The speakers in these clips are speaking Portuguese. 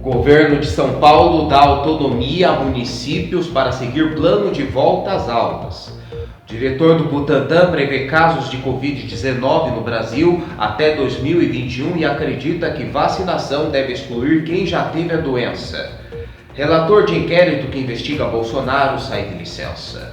O governo de São Paulo dá autonomia a municípios para seguir plano de volta às aulas. O diretor do Butantan prevê casos de Covid-19 no Brasil até 2021 e acredita que vacinação deve excluir quem já teve a doença. Relator de inquérito que investiga Bolsonaro sai de licença.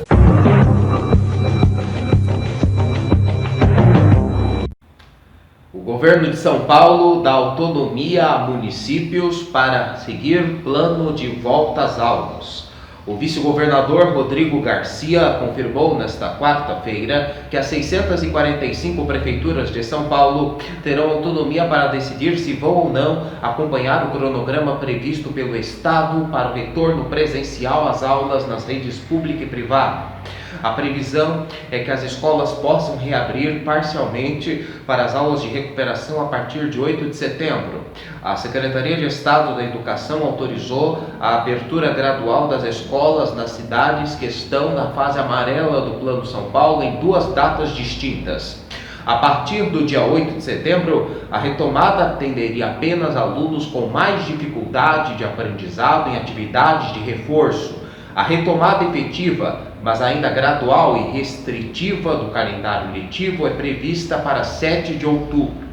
O governo de São Paulo dá autonomia a municípios para seguir plano de volta às aulas. O vice-governador Rodrigo Garcia confirmou nesta quarta-feira que as 645 prefeituras de São Paulo terão autonomia para decidir se vão ou não acompanhar o cronograma previsto pelo Estado para o retorno presencial às aulas nas redes pública e privada. A previsão é que as escolas possam reabrir parcialmente para as aulas de recuperação a partir de 8 de setembro. A Secretaria de Estado da Educação autorizou a abertura gradual das escolas nas cidades que estão na fase amarela do Plano São Paulo em duas datas distintas. A partir do dia 8 de setembro, a retomada atenderia apenas alunos com mais dificuldade de aprendizado em atividades de reforço. A retomada efetiva, mas ainda gradual e restritiva do calendário letivo é prevista para 7 de outubro.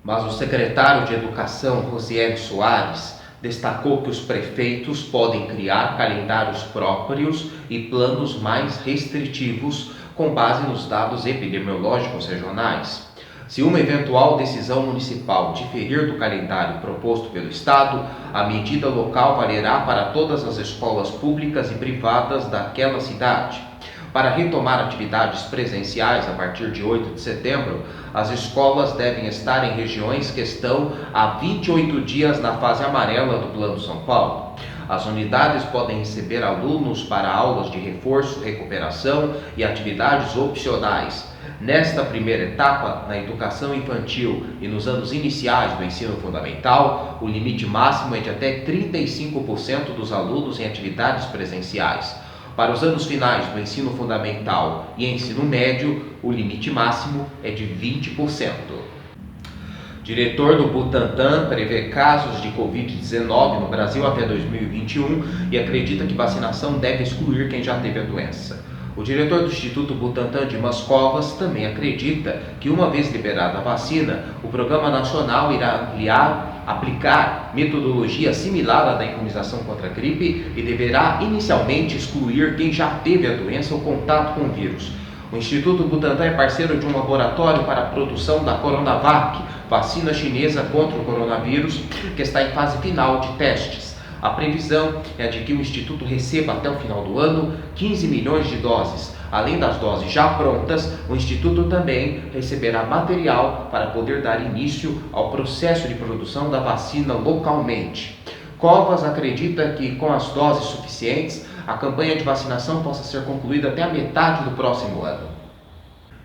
Mas o secretário de Educação, Rosieli Soares, destacou que os prefeitos podem criar calendários próprios e planos mais restritivos com base nos dados epidemiológicos regionais. Se uma eventual decisão municipal diferir do calendário proposto pelo Estado, a medida local valerá para todas as escolas públicas e privadas daquela cidade. Para retomar atividades presenciais a partir de 8 de setembro, as escolas devem estar em regiões que estão há 28 dias na fase amarela do Plano São Paulo. As unidades podem receber alunos para aulas de reforço, recuperação e atividades opcionais. Nesta primeira etapa, na educação infantil e nos anos iniciais do ensino fundamental, o limite máximo é de até 35% dos alunos em atividades presenciais. Para os anos finais do ensino fundamental e ensino médio, o limite máximo é de 20%. Diretor do Butantan prevê casos de Covid-19 no Brasil até 2021 e acredita que vacinação deve excluir quem já teve a doença. O diretor do Instituto Butantan, Dimas Covas, também acredita que, uma vez liberada a vacina, o Programa Nacional irá aplicar metodologia similar à da imunização contra a gripe e deverá inicialmente excluir quem já teve a doença ou contato com o vírus. O Instituto Butantan é parceiro de um laboratório para a produção da Coronavac, vacina chinesa contra o coronavírus, que está em fase final de testes. A previsão é de que o Instituto receba até o final do ano 15 milhões de doses. Além das doses já prontas, o Instituto também receberá material para poder dar início ao processo de produção da vacina localmente. Covas acredita que, com as doses suficientes, a campanha de vacinação possa ser concluída até a metade do próximo ano.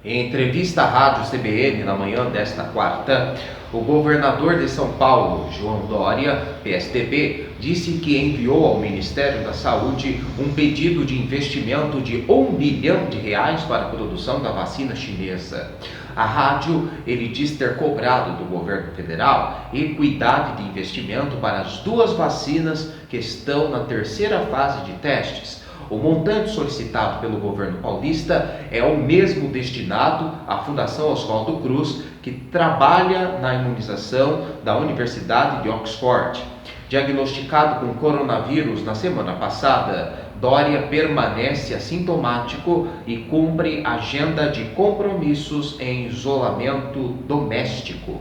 Em entrevista à Rádio CBN na manhã desta quarta, o governador de São Paulo, João Dória, PSDB, disse que enviou ao Ministério da Saúde um pedido de investimento de R$1 bilhão para a produção da vacina chinesa. À rádio, ele diz ter cobrado do governo federal equidade de investimento para as duas vacinas que estão na terceira fase de testes. O montante solicitado pelo governo paulista é o mesmo destinado à Fundação Oswaldo Cruz, que trabalha na imunização da Universidade de Oxford. Diagnosticado com coronavírus na semana passada, Dória permanece assintomático e cumpre agenda de compromissos em isolamento doméstico.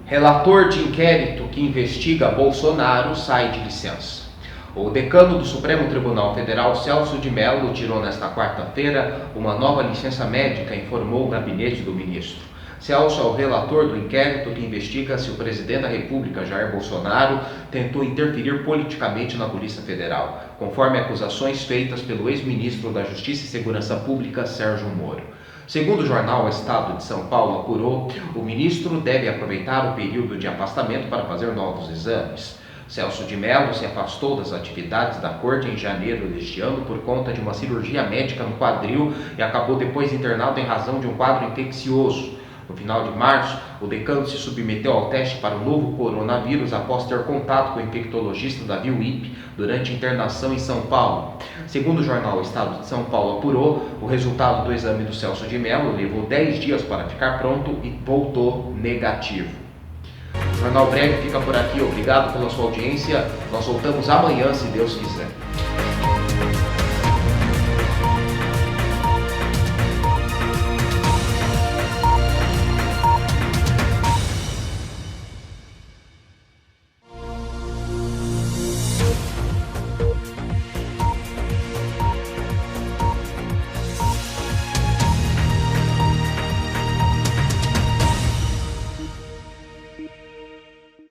Relator de inquérito que investiga Bolsonaro sai de licença. O decano do Supremo Tribunal Federal, Celso de Mello, tirou nesta quarta-feira uma nova licença médica, informou o gabinete do ministro. Celso é o relator do inquérito que investiga se o presidente da República, Jair Bolsonaro, tentou interferir politicamente na Polícia Federal, conforme acusações feitas pelo ex-ministro da Justiça e Segurança Pública, Sérgio Moro. Segundo o jornal O Estado de São Paulo apurou, o ministro deve aproveitar o período de afastamento para fazer novos exames. Celso de Mello se afastou das atividades da corte em janeiro deste ano por conta de uma cirurgia médica no quadril e acabou depois internado em razão de um quadro infeccioso. No final de março, o decano se submeteu ao teste para o novo coronavírus após ter contato com o infectologista da UIP durante internação em São Paulo. Segundo o jornal O Estado de São Paulo apurou, o resultado do exame do Celso de Mello levou 10 dias para ficar pronto e voltou negativo. O Jornal Breve fica por aqui. Obrigado pela sua audiência. Nós voltamos amanhã, se Deus quiser.